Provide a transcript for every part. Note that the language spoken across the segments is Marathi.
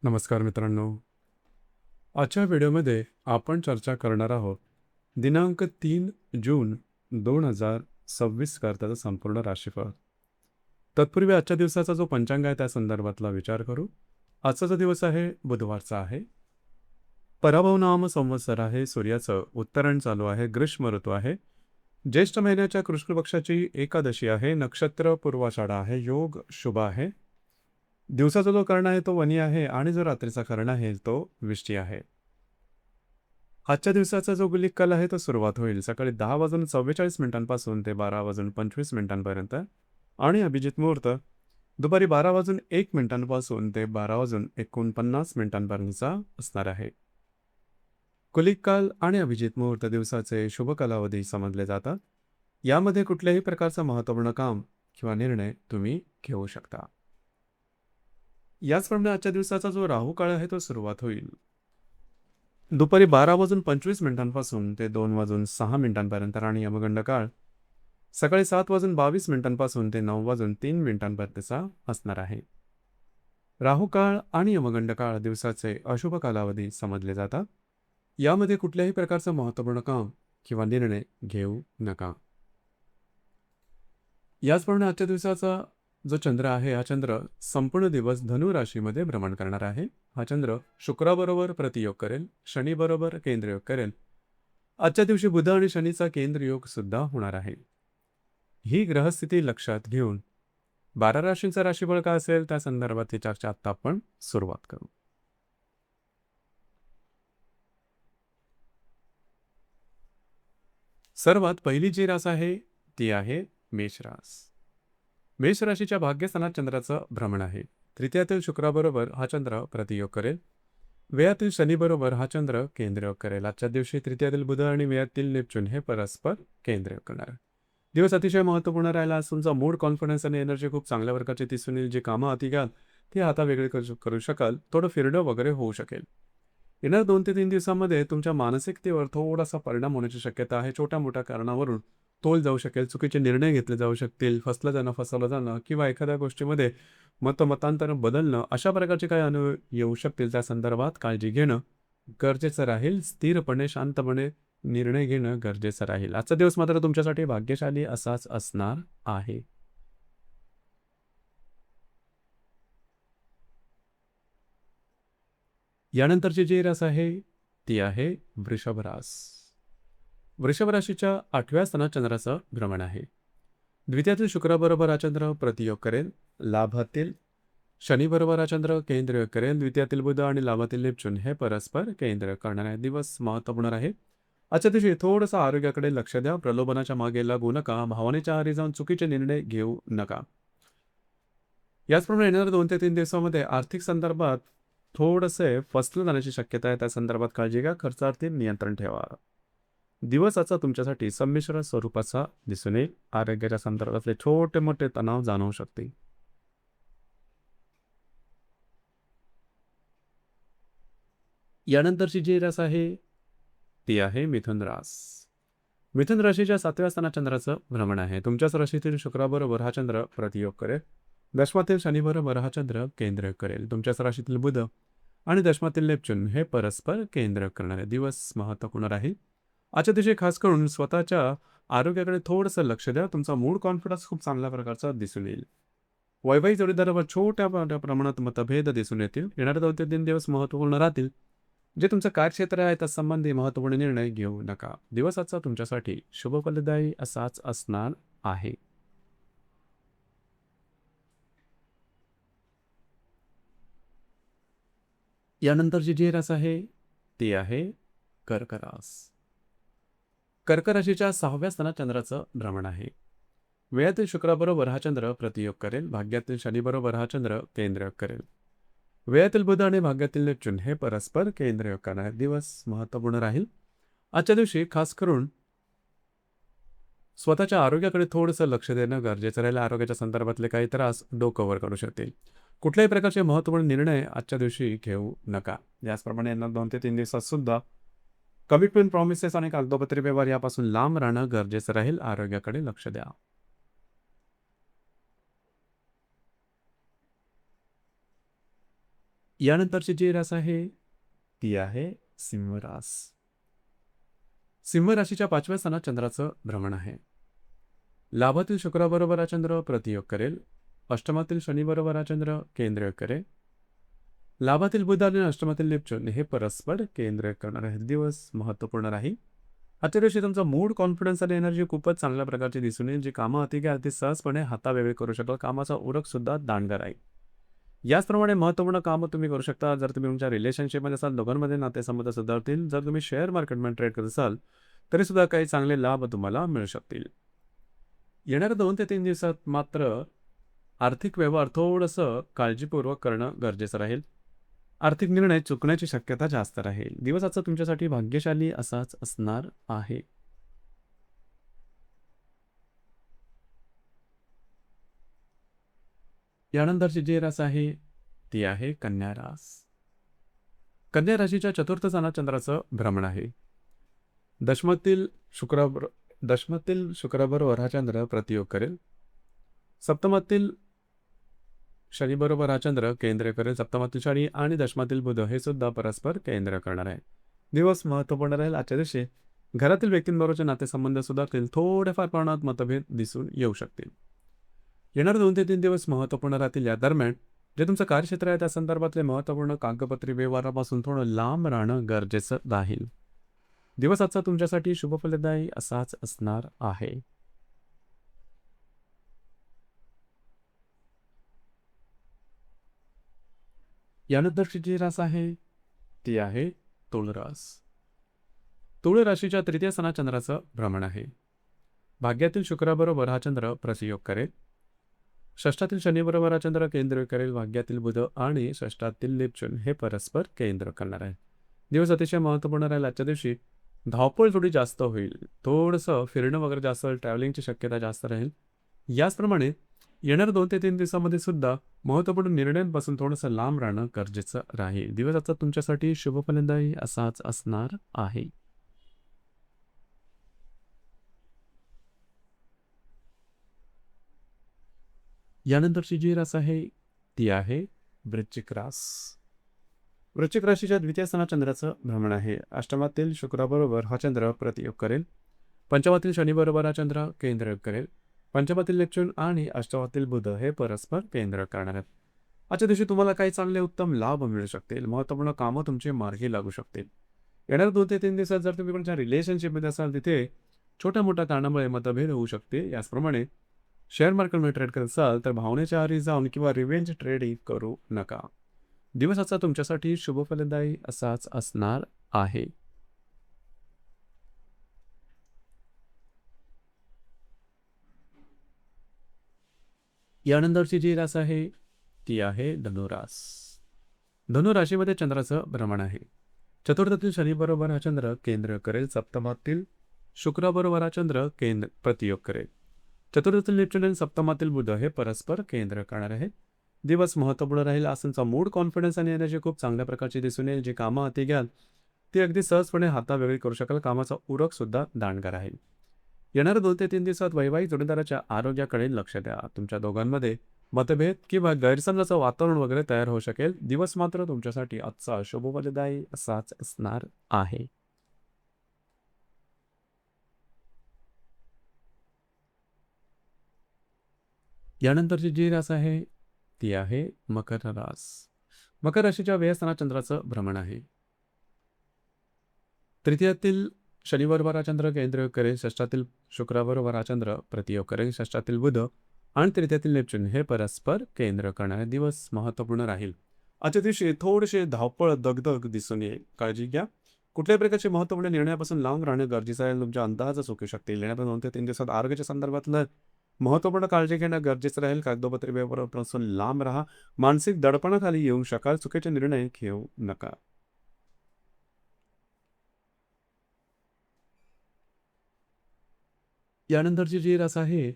नमस्कार मित्रांनो. आजच्या व्हिडिओमध्ये आपण चर्चा करणार आहोत दिनांक 3 जून 2026 करताचा संपूर्ण राशीफळ. तत्पूर्वी आजच्या दिवसाचा जो पंचांग आहे त्या संदर्भातला विचार करू. आजचा जो दिवस आहे बुधवारचा आहे. पराभव नाम संवत्सर आहे. सूर्याचं उत्तरायण चालू आहे. ग्रीष्म ऋतू आहे. ज्येष्ठ महिन्याच्या कृष्ण पक्षाची एकादशी आहे. नक्षत्र पूर्वाषाढा आहे. योग शुभ आहे. दिवसाचा जो कर्ण आहे तो वनी आहे आणि जो रात्रीचा कर्ण आहे तो विष्टी आहे. आजच्या दिवसाचा जो गुलिक काल आहे तो सुरुवात होईल सकाळी 10:44 ते 12:25 आणि अभिजित मुहूर्त दुपारी 12:01 ते 12:49 असणार आहे. कुलिक काल आणि अभिजित मुहूर्त दिवसाचे शुभ कालावधी समजले जातात. यामध्ये कुठल्याही प्रकारचं महत्त्वपूर्ण काम किंवा निर्णय तुम्ही घेऊ शकता. याचप्रमाणे आजच्या दिवसाचा जो राहू काळ आहे तो सुरुवात होईल दुपारी 12:25 ते 2:06 आणि यमगंड काळ सकाळी 7:22 ते 9:03 असणार आहे. राहू काळ आणि यमगंड काळ दिवसाचे अशुभ कालावधी समजले जातात. यामध्ये कुठल्याही प्रकारचं महत्त्वपूर्ण काम किंवा निर्णय घेऊ नका. याचप्रमाणे आजच्या दिवसाचा जो चंद्र आहे हा चंद्र संपूर्ण दिवस धनु राशीमध्ये भ्रमण करणार आहे. हा चंद्र शुक्राबरोबर प्रतियोग करेल, शनीबरोबर केंद्रयोग करेल. आजच्या दिवशी बुध आणि शनीचा केंद्रयोग सुद्धा होणार आहे. ही ग्रहस्थिती लक्षात घेऊन 12 राशींचा राशीफळ काय असेल त्या संदर्भातली चर्चा आता आपण सुरुवात करू. सर्वात पहिली जी रास आहे ती आहे मेष रास. मेष राशीच्या भाग्यस्थानात चंद्राचं भ्रमण आहे. तृतीयातील शुक्राबरोबर हा चंद्र प्रतियोग करेल. व्ययातील शनीबरोबर हा चंद्र केंद्रयोग करेल. आजच्या दिवशी तृतीयातील बुध आणि व्ययातील नेपच्यून हे परस्पर केंद्रयोग करणार. दिवस अतिशय महत्त्वपूर्ण राहिला असून तुमचा मूड, कॉन्फिडन्स आणि एनर्जी खूप चांगल्या प्रकारची दिसून येईल. जी कामं हाती घ्याल ती आता वेगळे करू शकाल. थोडं फिरणं वगैरे होऊ शकेल. येणाऱ्या 2 ते 3 दिवसांमध्ये तुमच्या मानसिकतेवर थोडासा परिणाम होण्याची शक्यता आहे. छोट्या मोठ्या कारणावरून तोल जाऊ शकेल, चुकीचे निर्णय घेतले जाऊ शकतील, फसवलं जाणं किंवा एखाद्या गोष्टीमध्ये मतांतर बदलणं अशा प्रकारचे काही अनुभव येऊ शकतील. त्या संदर्भात काळजी घेणं गरजेचं राहील. स्थिरपणे, शांतपणे निर्णय घेणं गरजेचं राहील. आजचा दिवस मात्र तुमच्यासाठी भाग्यशाली असाच असणार आहे. यानंतरची जी रास आहे ती आहे वृषभ रास. वृषभ राशीच्या 8व्या स्थानात चंद्राचं भ्रमण आहे. द्वितीयातील शुक्राबरोबर हा चंद्र प्रतियोग करेल. लाभातील शनीबरोबर हा चंद्र केंद्रयोग करेल. द्वितीयातील बुध आणि लाभातील नेपच्यून हे परस्पर केंद्र करणारे दिवस महत्त्वपूर्ण आहे. आजच्या दिवशी थोडंसं आरोग्याकडे लक्ष द्या. प्रलोभनाच्या मागे लागू नका. भावनेच्या आहारी जाऊन चुकीचे निर्णय घेऊ नका. याचप्रमाणे येणाऱ्या 2 ते 3 दिवसामध्ये आर्थिक संदर्भात थोडंसे फसलं जाण्याची शक्यता आहे. त्या संदर्भात काळजी घ्या. खर्चावरती नियंत्रण ठेवा. दिवसाचा तुमच्यासाठी संमिश्र स्वरूपाचा दिसून येईल. आरोग्याच्या संदर्भातले छोटे मोठे तणाव जाणवू शकतील. यानंतरची जी रास आहे ती आहे मिथुन रास. मिथुन राशीच्या 7व्या स्थानात चंद्राचं भ्रमण आहे. तुमच्याच राशीतील शुक्राबरोबर हा चंद्र प्रतियोग करेल. दशमातील शनीबरोबर हा चंद्र केंद्र करेल. तुमच्याच राशीतील बुध आणि दशमातील नेपच्यून हे परस्पर केंद्र करणारे दिवस महत्त्वपूर्ण राहील. आजच्या दिवशी खास करून स्वतःच्या आरोग्याकडे थोडंसं लक्ष द्या. तुमचा मूड, कॉन्फिडन्स खूप चांगल्या प्रकारचा दिसून येईल. वैवाहिक जोडीदारावर छोट्या प्रमाणात मतभेद दिसून येतील. येणारे 2 ते 3 दिवस महत्त्वपूर्ण राहतील. जे तुमचं कार्यक्षेत्र आहे त्यासंबंधी महत्त्वपूर्ण निर्णय घेऊ नका. दिवसाचा तुमच्यासाठी शुभफलदायी असाच असणार आहे. यानंतरची जी रास आहे ती आहे कर्क रास. कर्क राशीच्या 6व्या स्थानात चंद्राचं भ्रमण आहे. वेळातील शुक्राबरोबर हा चंद्र प्रतियोग करेल. भाग्यातील शनीबरोबर हा चंद्र केंद्रयोग करेल. वेळातील बुध आणि भाग्यातील नेपच्यून हे परस्पर केंद्रयोग करणारे दिवस महत्त्वपूर्ण राहील. आजच्या दिवशी खास करून स्वतःच्या आरोग्याकडे थोडंसं लक्ष देणं गरजेचं राहील. आरोग्याच्या संदर्भातले काही त्रास डोकं वर करू शकतील. कुठल्याही प्रकारचे महत्त्वपूर्ण निर्णय आजच्या दिवशी घेऊ नका. याचप्रमाणे यांना 2 ते 3 दिवसात सुद्धा कमिटमेंट, प्रॉमिसेस आणि कागदोपत्री व्यवहार यापासून लांब राहणं गरजेचं राहील. आरोग्याकडे लक्ष द्या. यानंतरची जी रास आहे ती आहे सिंह रास. सिंह राशीच्या 5व्या स्थानात चंद्राचं भ्रमण आहे. लाभातील शुक्राबरोबर हा चंद्र प्रतियोग करेल. अष्टमातील शनीबरोबर हा चंद्र केंद्र करेल. लाभातील बुध आणि अष्टमातील नेपच्यून हे परस्पर केंद्र करणारे दिवस महत्त्वपूर्ण राहील. आजच्या दिवशी तुमचा मूड, कॉन्फिडन्स आणि एनर्जी खूपच चांगल्या प्रकारची दिसून येईल. जी कामं हाती घ्याल ती सहजपणे हातावेगळी करू शकाल. कामाचा उरक सुद्धा दांडगा राहील. याचप्रमाणे महत्त्वपूर्ण कामं तुम्ही करू शकता. जर तुम्ही तुमच्या रिलेशनशिपमध्ये असाल, दोघांमध्ये नातेसंबंध सुधारतील. जर तुम्ही शेअर मार्केटमध्ये ट्रेड करत असाल तरी सुद्धा काही चांगले लाभ तुम्हाला मिळू शकतील. येणाऱ्या 2 ते 3 दिवसात मात्र आर्थिक व्यवहार थोडंसं काळजीपूर्वक करणं गरजेचं राहील. आर्थिक निर्णय चुकण्याची शक्यता जास्त राहील. दिवसाचा तुमच्यासाठी भाग्यशाली असाच असणार आहे. यानंतरची जी रास आहे ती आहे कन्या रास. कन्या राशीच्या चतुर्थ स्थानात चंद्राचं भ्रमण आहे. दशमातील शुक्राबर दशमातील शुक्राबरोबर हा चंद्र प्रतियोग करेल. सप्तमातील शनीबरोबर हा चंद्र केंद्र करेल. सप्तमातील शनी आणि दशमातील बुध हे सुद्धा परस्पर केंद्र करणार आहे. दिवस महत्त्वपूर्ण राहील. आजच्या दिवशी घरातील व्यक्तींबरोबरचे नातेसंबंध सुधारतील. थोड्याफार प्रमाणात मतभेद दिसून येऊ शकतील. येणारे 2 ते 3 दिवस महत्त्वपूर्ण राहतील. या दरम्यान जे तुमचं कार्यक्षेत्र आहे त्या संदर्भातले महत्त्वपूर्ण कागदपत्री व्यवहारापासून थोडं लांब राहणं गरजेचं राहील. दिवस आजचा तुमच्यासाठी शुभफलदायी असाच असणार आहे. यानंतरची जी रास आहे ती आहे तुळ रास. तुळ राशीच्या तृतीय स्थानात चंद्राचं भ्रमण आहे. भाग्यातील शुक्राबरोबर हा चंद्र प्रतियोग करेल. षष्ठातील शनीबरोबर हा चंद्र केंद्र करेल. भाग्यातील बुध आणि षष्ठातील नेपच्यून हे परस्पर केंद्र करणार आहे. दिवस अतिशय महत्त्वपूर्ण राहील. आजच्या दिवशी धावपळ थोडी जास्त होईल. थोडंसं फिरणं वगैरे जास्त होईल. ट्रॅव्हलिंगची शक्यता जास्त राहील. याचप्रमाणे येणाऱ्या 2 ते 3 दिवसामध्ये सुद्धा महत्त्वपूर्ण निर्णयांपासून थोडंसं लांब राहणं गरजेचं राहील. दिवस आजचा तुमच्यासाठी शुभफलदायी असाच असणार आहे. यानंतरची जी रास आहे ती आहे वृश्चिक रास. वृश्चिक राशीच्या द्वितीय स्थानात चंद्राचं भ्रमण आहे. अष्टमातील शुक्राबरोबर हा चंद्र प्रतियोग करेल. पंचमातील शनीबरोबर हा चंद्र केंद्र करेल. पंचमातील नेपच्यून आणि अष्टमातील बुध हे परस्पर केंद्र करणार आहेत. आजच्या दिवशी तुम्हाला काही चांगले उत्तम लाभ मिळू शकतील. महत्त्वपूर्ण कामं तुमची मार्गी लागू शकतील. येणाऱ्या 2 ते 3 दिवसात जर तुम्ही कोणत्या रिलेशनशिपमध्ये असाल तिथे छोट्या मोठ्या कारणामुळे मतभेद होऊ शकते. याचप्रमाणे शेअर मार्केटमध्ये ट्रेड करत असाल तर भावनेच्या आहारी जाऊन किंवा रिव्हेंज ट्रेडिंग करू नका. दिवसाचा तुमच्यासाठी शुभफलदायी असाच असणार आहे. यानंतरची जी रास आहे ती आहे धनुरास. धनुराशीमध्ये चंद्राचं भ्रमण आहे. चतुर्थातील शनीबरोबर हा चंद्र केंद्र करेल. सप्तमातील शुक्राबरोबर हा चंद्र केंद्र प्रतियोग करेल. चतुर्थातील नेपच्यून आणि सप्तमातील बुध हे परस्पर केंद्र करणार आहेत. दिवस महत्त्वपूर्ण राहील. आज तुमचा मूड, कॉन्फिडन्स आणि एनर्जी खूप चांगल्या प्रकारची दिसून येईल. जी कामं हाती घ्याल ती अगदी सहजपणे हातावेगळी करू शकाल. कामाचा उरक सुद्धा दांडगा राहील. येणाऱ्या 2 ते 3 दिवसात वैवाहिक जोडीदाराच्या आरोग्याकडे लक्ष द्या. तुमच्या दोघांमध्ये मतभेद किंवा गैरसमजाचं वातावरण वगैरे तयार होऊ शकेल. दिवस मात्र तुमच्यासाठी आजचा शुभफलदायी असाच असणार आहे. यानंतरची जी रास आहे ती आहे मकर रास. मकर राशीच्या व्ययस्थानात चंद्राचं भ्रमण आहे. तृतीयातील शनिबरोबर हा चंद्र केंद्र करेल. षष्ठातील शुक्राबरोबर हा चंद्र प्रतियोग करेल. षष्ठातील बुध आणि तृतीयातील नेपच्यून हे परस्पर केंद्र करणारे दिवस महत्त्वपूर्ण राहील. आजच्या दिवशी थोडेसे धावपळ, दगदग दिसून येईल. काळजी घ्या. कुठल्याही प्रकारचे महत्त्वपूर्ण निर्णयापासून लांब राहणं गरजेचं आहे. तुमच्या अंदाज चुकू शकतील. येणाऱ्या 2 ते 3 दिवसात आरोग्याच्या संदर्भातलं महत्त्वपूर्ण काळजी घेणं गरजेचं राहील. कागदोपत्री व्यवहारापासून लांब राहा. मानसिक दडपणाखाली येऊ शकाल. चुकीचे निर्णय घेऊ नका. यानंतरची जी रास आहे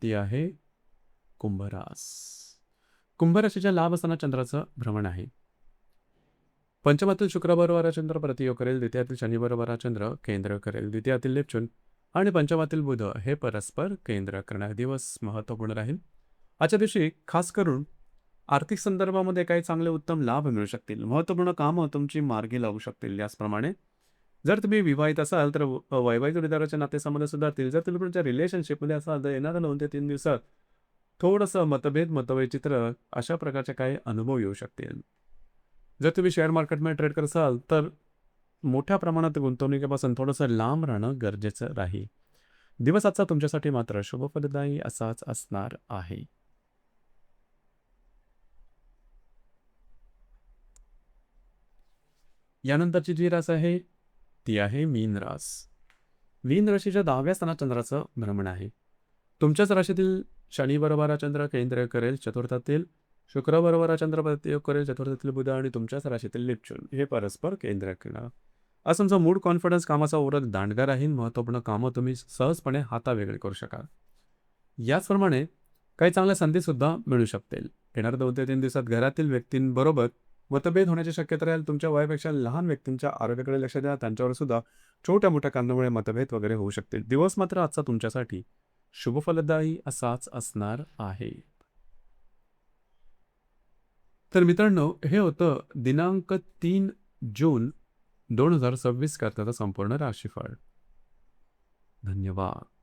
ती आहे कुंभरास. कुंभराशीच्या लाभ असताना चंद्राचं भ्रमण आहे. पंचमातील शुक्राबरोबर हा चंद्र प्रतियोग करेल. द्वितीयातील शनीबरोबर हा चंद्र केंद्र करेल. द्वितीयातील नेपच्यून आणि पंचमातील बुध हे परस्पर केंद्र करणारे दिवस महत्त्वपूर्ण राहील. आजच्या दिवशी खास करून आर्थिक संदर्भामध्ये काही चांगले उत्तम लाभ मिळू शकतील. महत्त्वपूर्ण कामं तुमची मार्गी लागू शकतील. याचप्रमाणे जर तुम्ही विवाहित असाल तर वैवाहिक जोडीदाराचे नातेसंबंध सुधारतील. जर तुम्ही तुमच्या रिलेशनशिपमध्ये असाल तर येणाऱ्या 2 ते 3 दिवसात थोडंसं मतभेद, मतवैचित्र अशा प्रकारचे काही अनुभव येऊ शकतील. जर तुम्ही शेअर मार्केटमध्ये ट्रेड करत असाल तर मोठ्या प्रमाणात गुंतवणुकीपासून थोडंसं लांब राहणं गरजेचं राहील. दिवस आजचा तुमच्यासाठी मात्र शुभफलदायी असाच असणार आहे. यानंतरची जी रास आहे ती आहे मीन रास. मीन राशीच्या 10व्या स्थानात चंद्राचं भ्रमण आहे. तुमच्याच राशीतील शनी बरोबर हा चंद्र केंद्र करेल चतुर्थातील, शुक्र बरोबर हा चंद्र प्रतियोग करेल चतुर्थातील बुध आणि तुमच्याच राशीतील नेपच्यून हे परस्पर केंद्र करणार. आज तुमचा मूड कॉन्फिडन्स कामाचा ओरख दांडगा राहील. महत्त्वपूर्ण कामं तुम्ही सहजपणे हातावेगळी करू शकाल. याचप्रमाणे काही चांगल्या संधीसुद्धा मिळू शकतील. येणाऱ्या 2 ते 3 दिवसात घरातील व्यक्तींबरोबर मतभेद होण्याची शक्यता राहील. तुमच्या वयापेक्षा लहान व्यक्तींच्या आरोग्याकडे लक्ष द्या. त्यांच्यावर सुद्धा छोट्या-मोठ्या कारणामुळे मतभेद वगैरे होऊ शकतील. दिवस मात्र आजचा तुमच्यासाठी शुभफलदायी असाच असणार आहे. तर मित्रांनो, हे होतं दिनांक 3 जून 2026 करताचं संपूर्ण राशीफळ. धन्यवाद.